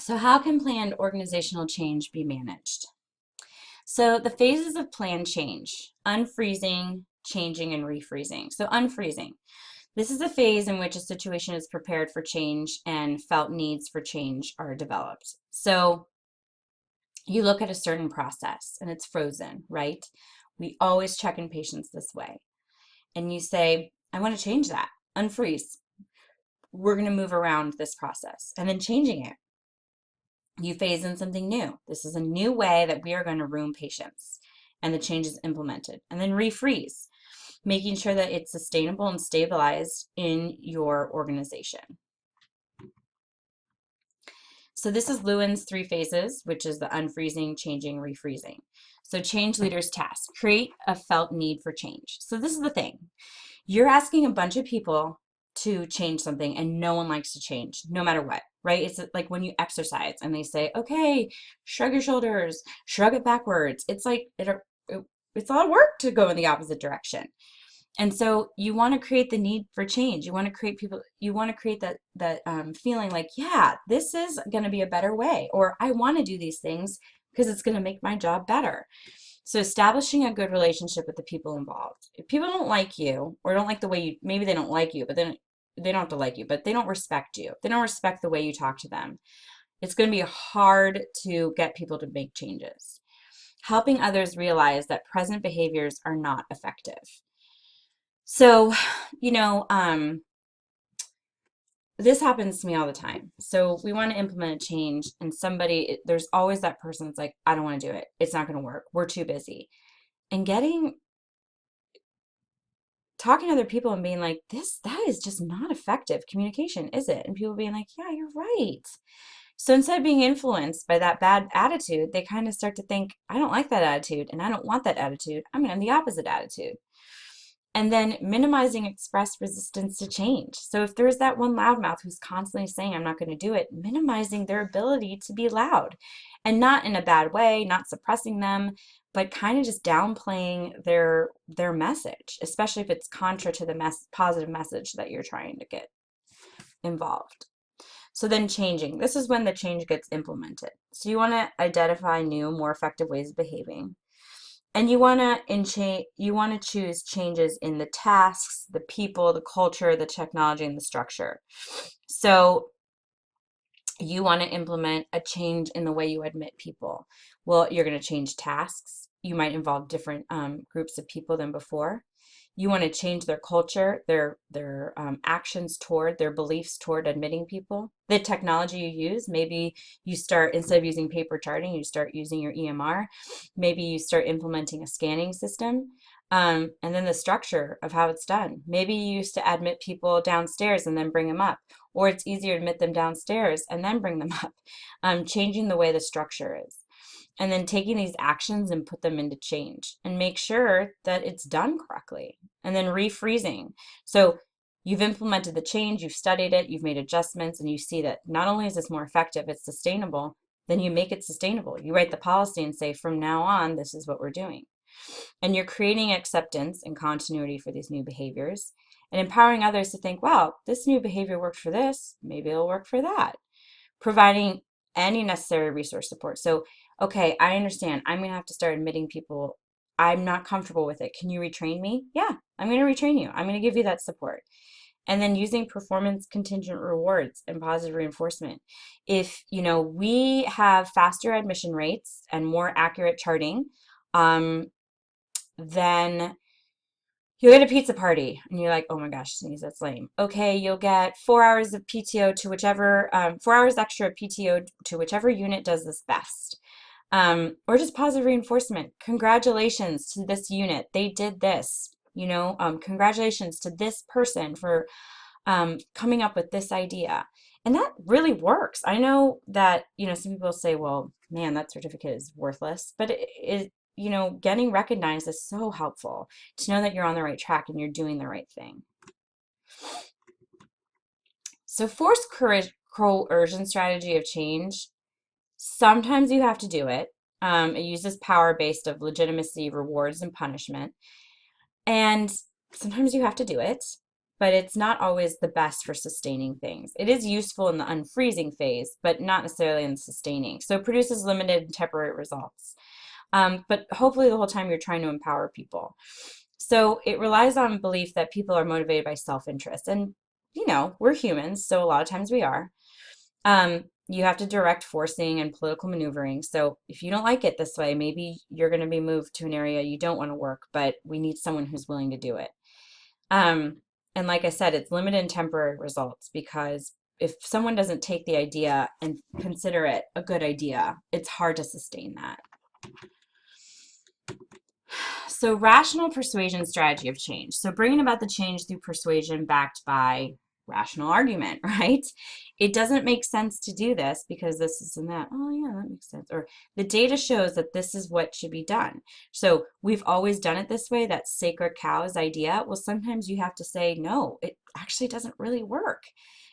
So how can planned organizational change be managed? So the phases of planned change: unfreezing, changing, and refreezing. So unfreezing. This is a phase in which a situation is prepared for change and felt needs for change are developed. So you look at a certain process and it's frozen, right? We always check in patients this way. And you say, I want to change that. Unfreeze. We're going to move around this process and then changing it. You phase in something new. This is a new way that we are going to room patients, and the change is implemented. And then refreeze, making sure that it's sustainable and stabilized in your organization. So this is Lewin's 3 phases, which is the unfreezing, changing, refreezing. So change leader's task: create a felt need for change. So this is the thing. You're asking a bunch of people to change something and no one likes to change, no matter what, right? It's like when you exercise and they say, okay, shrug your shoulders, shrug it backwards. It's like, it's a lot of work to go in the opposite direction. And so you want to create the need for change. You want to create people, you want to create that feeling like, yeah, this is going to be a better way, or I want to do these things because it's going to make my job better. So establishing a good relationship with the people involved. If people don't like you or don't like the way you, maybe they don't like you, but then they don't have to like you, but they don't respect you. They don't respect the way you talk to them. It's going to be hard to get people to make changes. Helping others realize that present behaviors are not effective. So, you know, this happens to me all the time. So we want to implement a change and there's always that person that's like, I don't want to do it. It's not going to work. We're too busy. And talking to other people and being like, that is just not effective communication, is it? And people being like, yeah, you're right. So instead of being influenced by that bad attitude, they kind of start to think, I don't like that attitude and I don't want that attitude. I'm going to have the opposite attitude. And then minimizing expressed resistance to change. So if there's that one loudmouth who's constantly saying, I'm not going to do it, minimizing their ability to be loud, and not in a bad way, not suppressing them, but kind of just downplaying their message, especially if it's contra to the positive message that you're trying to get involved. So then changing. This is when the change gets implemented. So you want to identify new, more effective ways of behaving. And you want to choose changes in the tasks, the people, the culture, the technology, and the structure. So you want to implement a change in the way you admit people. Well, you're going to change tasks. You might involve different groups of people than before. You want to change their culture, their actions toward, their beliefs toward admitting people. The technology you use, maybe you start, instead of using paper charting, you start using your EMR. Maybe you start implementing a scanning system. And then the structure of how it's done. Maybe you used to admit people downstairs and then bring them up, or it's easier to admit them downstairs and then bring them up. Changing the way the structure is. And then taking these actions and put them into change and make sure that it's done correctly. And then refreezing. So you've implemented the change, you've studied it, you've made adjustments, and you see that not only is this more effective, it's sustainable, then you make it sustainable. You write the policy and say, from now on, this is what we're doing. And you're creating acceptance and continuity for these new behaviors and empowering others to think, wow, this new behavior worked for this, maybe it'll work for that. Providing any necessary resource support. So, okay, I understand. I'm going to have to start admitting people. I'm not comfortable with it. Can you retrain me? Yeah, I'm going to retrain you. I'm going to give you that support. And then using performance contingent rewards and positive reinforcement. If, we have faster admission rates and more accurate charting, then you'll get a pizza party and you're like, oh my gosh, sneeze, that's lame. Okay, you'll get 4 hours of PTO to whichever, 4 hours extra of PTO to whichever unit does this best. Or just positive reinforcement. Congratulations to this unit. They did this, congratulations to this person for coming up with this idea. And that really works. I know that, some people say, well, man, that certificate is worthless, but getting recognized is so helpful to know that you're on the right track and you're doing the right thing. So forced coercion strategy of change, sometimes you have to do it. It uses power based of legitimacy, rewards, and punishment. And sometimes you have to do it. but it's not always the best for sustaining things. It is useful in the unfreezing phase, but not necessarily in the sustaining. So it produces limited and temporary results. But hopefully the whole time you're trying to empower people. So it relies on belief that people are motivated by self-interest. And, we're humans, so a lot of times we are. You have to direct forcing and political maneuvering. So if you don't like it this way, maybe you're going to be moved to an area you don't want to work, but we need someone who's willing to do it. And like I said, it's limited and temporary results, because if someone doesn't take the idea and consider it a good idea, it's hard to sustain that. So rational persuasion strategy of change. So bringing about the change through persuasion backed by rational argument, right? It doesn't make sense to do this because this and that. Oh yeah, that makes sense. Or the data shows that this is what should be done. So we've always done it this way, that sacred cows idea. Well, sometimes you have to say, no, it actually doesn't really work.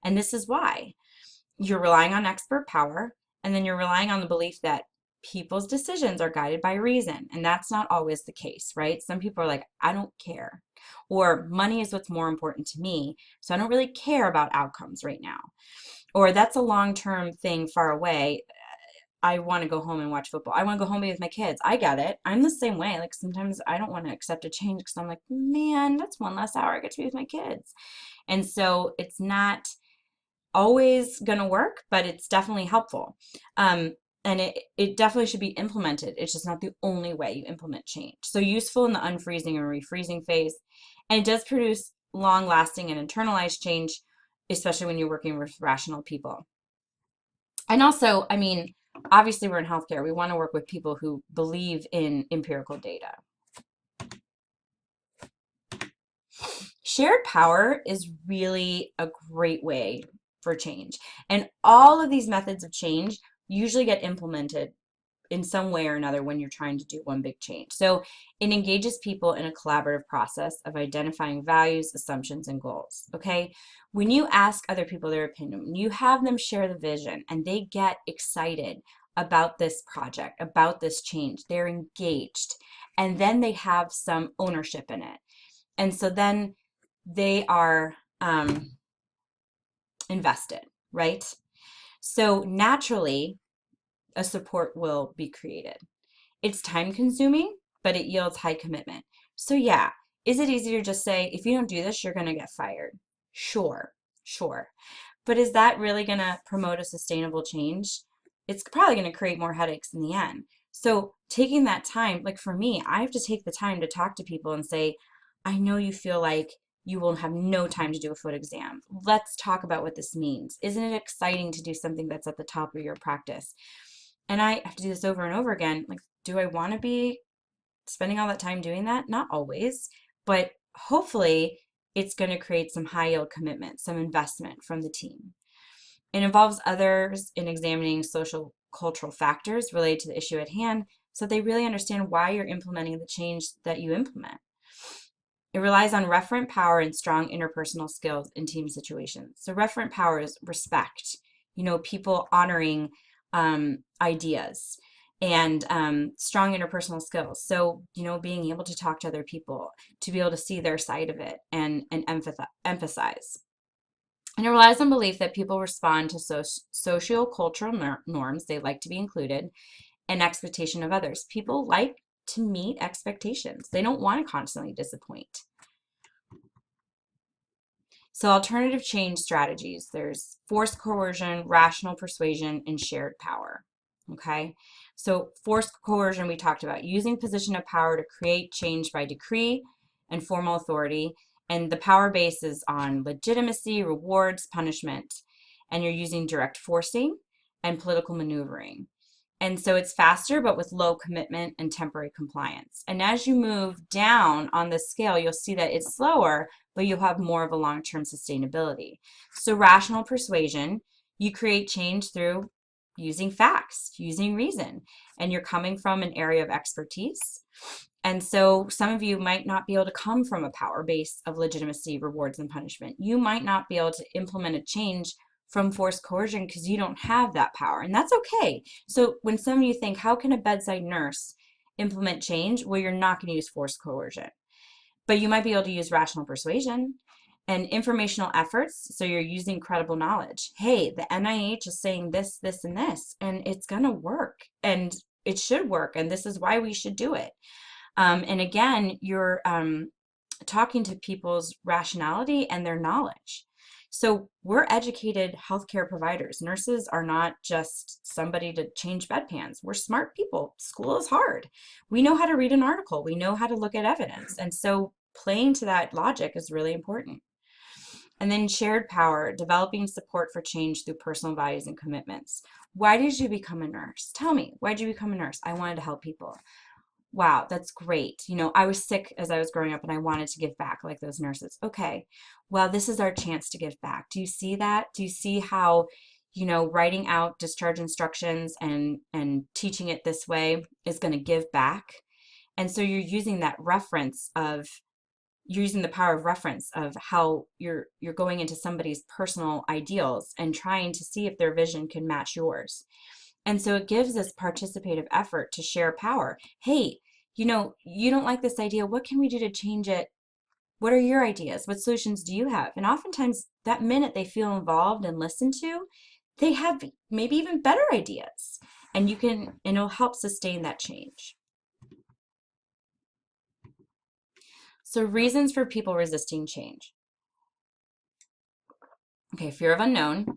And this is why. You're relying on expert power, and then you're relying on the belief that people's decisions are guided by reason. And that's not always the case, right? Some people are like, I don't care. Or money is what's more important to me, so I don't really care about outcomes right now. Or that's a long-term thing far away. I want to go home and watch football. I want to go home and be with my kids. I get it. I'm the same way. Like sometimes I don't want to accept a change because I'm like, man, that's one less hour I get to be with my kids. And so it's not always going to work, but it's definitely helpful. And it definitely should be implemented. It's just not the only way you implement change. So useful in the unfreezing and refreezing phase. And it does produce long-lasting and internalized change, especially when you're working with rational people. And also, I mean, obviously we're in healthcare. We want to work with people who believe in empirical data. Shared power is really a great way for change. And all of these methods of change usually get implemented in some way or another when you're trying to do one big change. So it engages people in a collaborative process of identifying values, assumptions, and goals, okay? When you ask other people their opinion, you have them share the vision, and they get excited about this project, about this change. They're engaged, and then they have some ownership in it. And so then they are invested, right? So naturally, a support will be created. It's time consuming, but it yields high commitment. So yeah, is it easier to just say, if you don't do this, you're going to get fired? Sure. But is that really going to promote a sustainable change? It's probably going to create more headaches in the end. So taking that time, like for me, I have to take the time to talk to people and say, I know you feel like you will have no time to do a foot exam. Let's talk about what this means. Isn't it exciting to do something that's at the top of your practice? And I have to do this over and over again. Like, do I want to be spending all that time doing that? Not always, but hopefully it's going to create some high yield commitment, some investment from the team. It involves others in examining social cultural factors related to the issue at hand so they really understand why you're implementing the change that you implement. It relies on referent power and strong interpersonal skills in team situations. So referent power is respect, people honoring ideas, and strong interpersonal skills. So, being able to talk to other people, to be able to see their side of it and emphasize. And it relies on belief that people respond to socio-cultural norms. They like to be included, and expectation of others. People like to meet expectations. They don't want to constantly disappoint. So alternative change strategies, there's forced coercion, rational persuasion, and shared power. Okay, so forced coercion we talked about, using position of power to create change by decree and formal authority. And the power base is on legitimacy, rewards, punishment. And you're using direct forcing and political maneuvering. And so it's faster, but with low commitment and temporary compliance. And as you move down on the scale, you'll see that it's slower, but you'll have more of a long-term sustainability. So rational persuasion, you create change through using facts, using reason, and you're coming from an area of expertise. And so some of you might not be able to come from a power base of legitimacy, rewards, and punishment. You might not be able to implement a change from forced coercion because you don't have that power, and that's okay. So when some of you think, how can a bedside nurse implement change? Well, you're not going to use forced coercion, but you might be able to use rational persuasion. And informational efforts, so you're using credible knowledge. Hey, the NIH is saying this, this, and this, and it's going to work, and it should work, and this is why we should do it. And again, you're talking to people's rationality and their knowledge. So we're educated healthcare providers. Nurses are not just somebody to change bedpans. We're smart people. School is hard. We know how to read an article. We know how to look at evidence. And so playing to that logic is really important. And then shared power, developing support for change through personal values and commitments. Why did you become a nurse? Tell me, why did you become a nurse? I wanted to help people. Wow, that's great. You know, I was sick as I was growing up and I wanted to give back like those nurses. Okay, well, this is our chance to give back. Do you see that? Do you see how, you know, writing out discharge instructions and teaching it this way is going to give back? And so you're using that reference of you're using the power of reference of how you're going into somebody's personal ideals and trying to see if their vision can match yours. And so it gives this participative effort to share power. Hey, you know, you don't like this idea. What can we do to change it? What are your ideas? What solutions do you have? And oftentimes, that minute they feel involved and listened to, they have maybe even better ideas. And it'll help sustain that change. So, reasons for people resisting change. Okay, fear of unknown.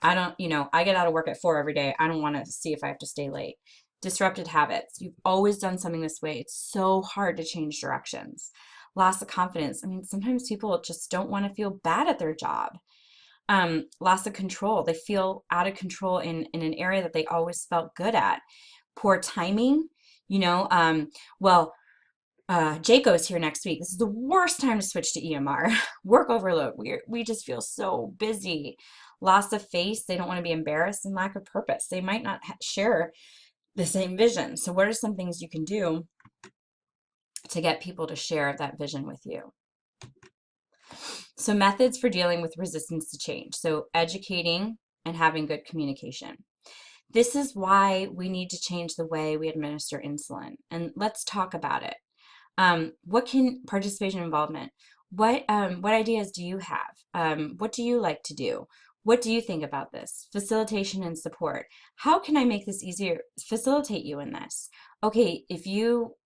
I get out of work at 4 every day. I don't want to see if I have to stay late. Disrupted habits. You've always done something this way. It's so hard to change directions. Loss of confidence. I mean, sometimes people just don't want to feel bad at their job. Loss of control. They feel out of control in an area that they always felt good at. Poor timing. You know, well, Jaco's here next week. This is the worst time to switch to EMR. Work overload. We just feel so busy. Loss of face. They don't want to be embarrassed, and lack of purpose. They might not share the same vision. So what are some things you can do to get people to share that vision with you? So methods for dealing with resistance to change. So educating and having good communication. This is why we need to change the way we administer insulin. And let's talk about it. What can participation involvement? What ideas do you have? What do you like to do? What do you think about this? Facilitation and support. How can I make this easier? Facilitate you in this. Okay, if you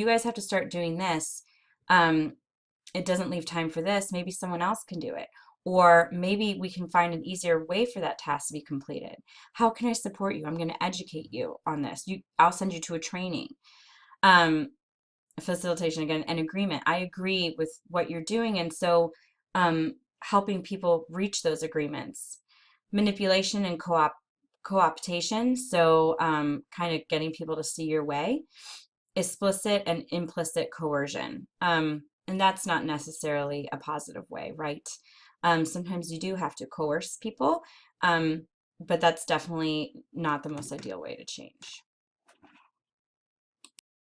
guys have to start doing this, it doesn't leave time for this. Maybe someone else can do it. Or maybe we can find an easier way for that task to be completed. How can I support you? I'm going to educate you on this. I'll send you to a training. Facilitation again, and agreement. I agree with what you're doing, and so helping people reach those agreements. Manipulation and co-optation, so kind of getting people to see your way. Explicit and implicit coercion, and that's not necessarily a positive way, right? Sometimes you do have to coerce people, but that's definitely not the most ideal way to change.